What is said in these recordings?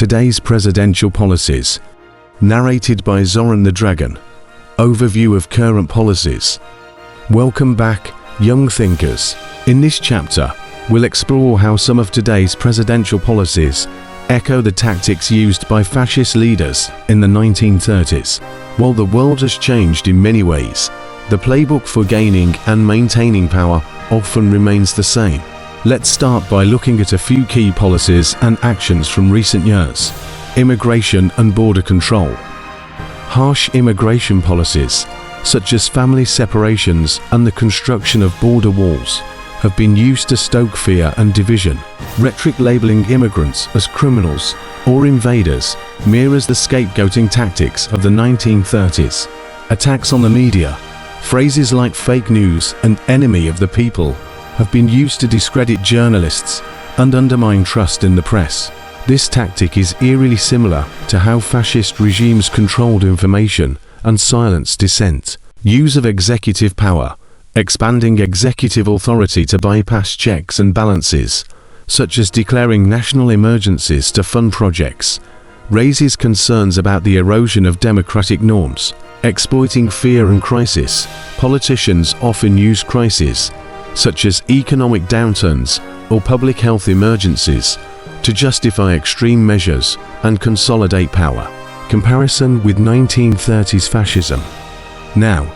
Today's Presidential Policies. Narrated by Zoran the Dragon. Overview of current policies. Welcome back, young thinkers. In this chapter, we'll explore how some of today's presidential policies echo the tactics used by fascist leaders in the 1930s. While the world has changed in many ways, the playbook for gaining and maintaining power often remains the same. Let's start by looking at a few key policies and actions from recent years. Immigration and border control. Harsh immigration policies, such as family separations and the construction of border walls, have been used to stoke fear and division. Rhetoric labeling immigrants as criminals or invaders mirrors the scapegoating tactics of the 1930s. Attacks on the media, phrases like fake news and enemy of the people, have been used to discredit journalists and undermine trust in the press. This tactic is eerily similar to how fascist regimes controlled information and silenced dissent. Use of executive power, expanding executive authority to bypass checks and balances, such as declaring national emergencies to fund projects, raises concerns about the erosion of democratic norms. Exploiting fear and crisis. Politicians often use crises, such as economic downturns or public health emergencies, to justify extreme measures and consolidate power. Comparison with 1930s fascism. Now,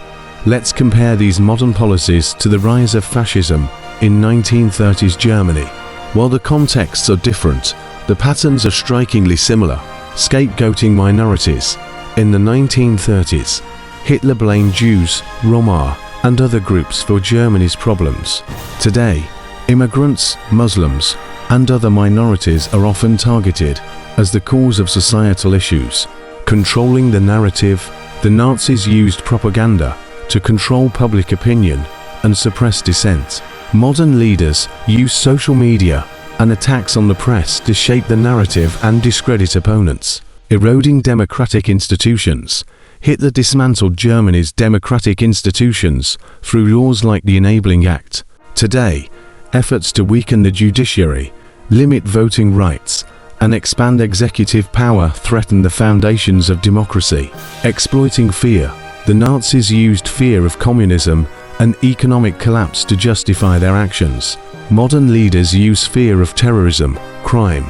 let's compare these modern policies to the rise of fascism in 1930s Germany. While the contexts are different, the patterns are strikingly similar. Scapegoating minorities. In the 1930s, Hitler blamed Jews, Roma, and other groups for Germany's problems. Today, immigrants, Muslims, and other minorities are often targeted as the cause of societal issues. Controlling the narrative, the Nazis used propaganda to control public opinion and suppress dissent. Modern leaders use social media and attacks on the press to shape the narrative and discredit opponents. Eroding democratic institutions. Hitler dismantled Germany's democratic institutions through laws like the Enabling Act. Today, efforts to weaken the judiciary, limit voting rights, and expand executive power threaten the foundations of democracy. Exploiting fear. The Nazis used fear of communism and economic collapse to justify their actions. Modern leaders use fear of terrorism, crime,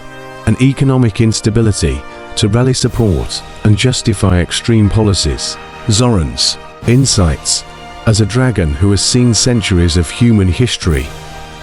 and economic instability to rally support and justify extreme policies. Zoran's insights. As a dragon who has seen centuries of human history,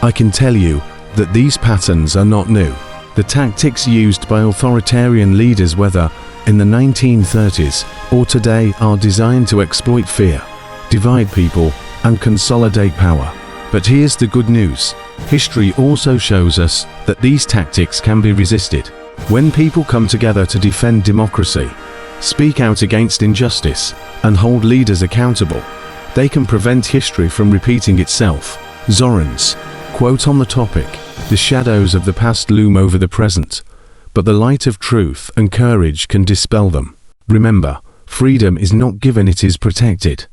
I can tell you that these patterns are not new. The tactics used by authoritarian leaders, whether in the 1930s or today, are designed to exploit fear, divide people, and consolidate power. But here's the good news. History also shows us that these tactics can be resisted. When people come together to defend democracy, speak out against injustice, and hold leaders accountable, they can prevent history from repeating itself. Zoran's quote on the topic: "The shadows of the past loom over the present, but the light of truth and courage can dispel them." Remember, freedom is not given, it is protected.